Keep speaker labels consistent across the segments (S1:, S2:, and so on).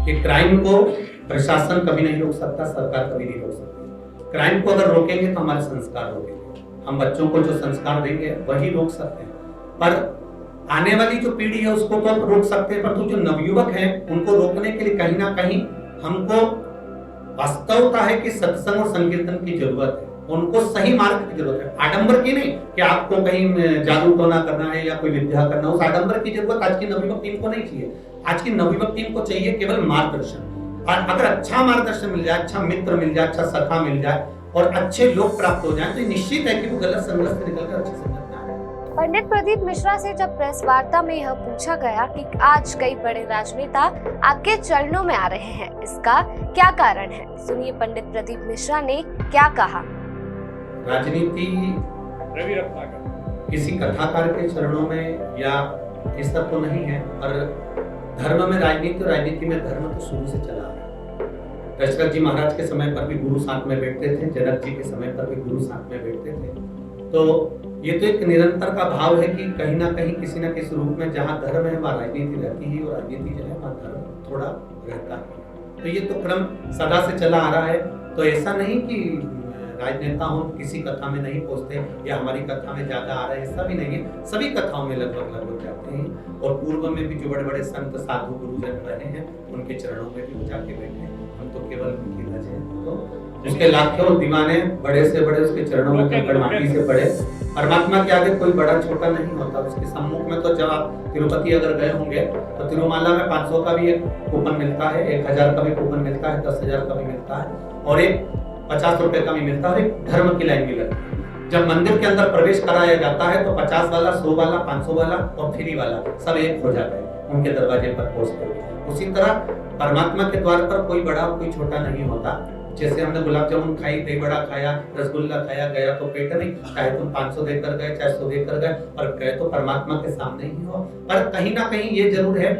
S1: कि क्राइम को प्रशासन कभी नहीं रोक सकता, सरकार कभी नहीं रोक सकती। क्राइम को अगर रोकेंगे तो हमारे संस्कार रोकेंगे, हम बच्चों को जो संस्कार देंगे वही रोक सकते हैं। पर आने वाली जो पीढ़ी है उसको तो रोक सकते हैं, परंतु जो नवयुवक हैं उनको रोकने के लिए कहीं ना कहीं हमको वास्तवता है कि सत्संग और संकीर्तन की जरूरत है, उनको सही मार्ग की जरूरत है। आडंबर की नहीं कि आपको कहीं जादू टोना करना है या कोई विद्या करना, उस आडंबर की जरूरत आज की नवयुवक टीम को नहीं चाहिए। आज की नवयुवक टीम को चाहिए केवल मार्गदर्शन। और अगर अच्छा मार्गदर्शन मिल जाए, अच्छा मित्र मिल जाए, अच्छा सखा मिल जाए और अच्छे लोग प्राप्त हो जाए तो निश्चित है कि वो गलत संगत से निकलकर अच्छे संगत में आ जाए।
S2: पंडित प्रदीप मिश्रा से जब प्रेस वार्ता में यह पूछा गया कि आज कई बड़े राजनेता आपके चरणों में आ रहे हैं, इसका क्या कारण है, सुनिए पंडित प्रदीप मिश्रा ने क्या कहा।
S1: राजनीति किसी कथाकार के चरणों में या इस तरह तो नहीं है, पर धर्म में राजनीति और राजनीति में धर्म तो शुरू से चला है। दशरथ जी महाराज के समय पर भी गुरु साथ में बैठते थे, जनक जी के समय पर भी गुरु साथ में बैठते थे। तो ये तो एक निरंतर का भाव है कि कहीं ना कहीं किसी न किसी रूप में जहाँ धर्म है वहाँ राजनीति रहती है और राजनीति जो है वहाँ धर्म थोड़ा रहता है। तो ये तो क्रम सदा से चला आ रहा है। तो ऐसा नहीं कि राजनेता हो किसी कथा में नहीं पहुंचते या हमारी कथा में ज्यादा आ रहा है, ऐसा भी नहीं है। सभी कथाओं में लगभग जाते हैं और पूर्व में भी जो बड़े बड़े संत साधु गुरुजन रहे हैं उनके चरणों में भी जाके बैठे हैं। हम तो केवल उनकी रज हैं, तो उसके लाखों दीवाने बड़े से बड़े उसके चरणों में कंकड़ माटी से पड़े। परमात्मा के आगे कोई बड़ा छोटा नहीं होता, उसके सम्मुख में तो जब आप तिरुपति अगर गए होंगे तो तिरुमाला में 500 का भी एक कूपन मिलता है, 1000 का भी कूपन मिलता है, 10,000 का भी मिलता है और एक 50 रुपए का भी मिलता है और एक धर्म की लाइन भी लगती है। जब मंदिर के अंदर प्रवेश कराया जाता है तो 50 वाला, 100 वाला, 500 वाला और फ्री वाला सब एक हो जाता है उनके दरवाजे पर पहुंचते। उसी तरह परमात्मा के द्वार पर कोई बड़ा कोई छोटा नहीं होता। जैसे हमने गुलाब जामुन खाई, दही बड़ा खाया, रसगुल्ला खाया, गया तो पेट नहीं, चाहे तुम 500 देकर गए, चाहे 100 देकर गए, पर गए तो परमात्मा के सामने ही हो। पर कहीं ना कहीं ये जरूर है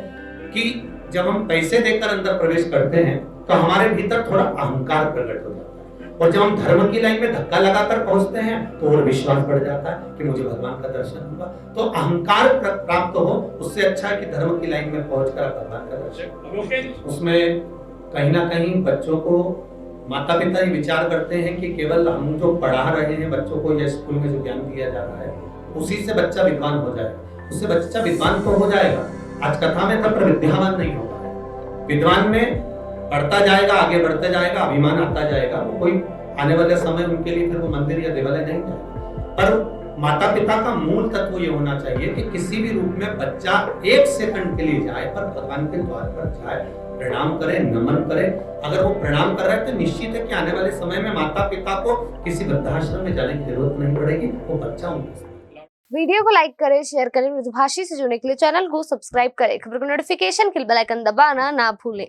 S1: कि जब हम पैसे देकर अंदर प्रवेश करते हैं तो हमारे भीतर थोड़ा अहंकार प्रकट हो जाता है और जब हम धर्म की लाइन में धक्का लगाकर पहुंचते हैं तो और विश्वास बढ़ जाता है कि मुझे भगवान का दर्शन होगा। तो अहंकार प्राप्त हो उससे अच्छा है कि धर्म की लाइन में पहुंचकर भगवान का दर्शन। उसमें कहीं ना कहीं बच्चों को माता पिता ये विचार करते हैं कि केवल हम जो पढ़ा रहे हैं बच्चों को या स्कूल में जो ज्ञान दिया जा रहा है उसी से बच्चा विद्वान हो जाएगा, उससे बच्चा विद्वान तो हो जाएगा। आज कथा में तब विद्यावान नहीं होता है, विद्वान में बढ़ता जाएगा, आगे बढ़ते जाएगा, अभिमान आता जाएगा। वो कोई आने वाले समय उनके लिए फिर वो मंदिर या देवालय नहीं जाएगा। पर माता पिता का मूल तत्व ये होना चाहिए कि किसी भी रूप में बच्चा 1 सेकंड के लिए जाए पर भगवान के द्वार पर जाए, प्रणाम करे, नमन करे। अगर वो प्रणाम कर रहा है तो निश्चित है कि आने वाले समय में माता पिता को किसी वृद्धाश्रम में जाने की जरूरत नहीं पड़ेगी, वो बच्चा उनके।
S2: वीडियो को लाइक करें, शेयर करें, मृदुभाषी से जुड़ने के लिए चैनल को सब्सक्राइब करें, खबर को नोटिफिकेशन के लिए बेल आइकन दबाना ना भूलें।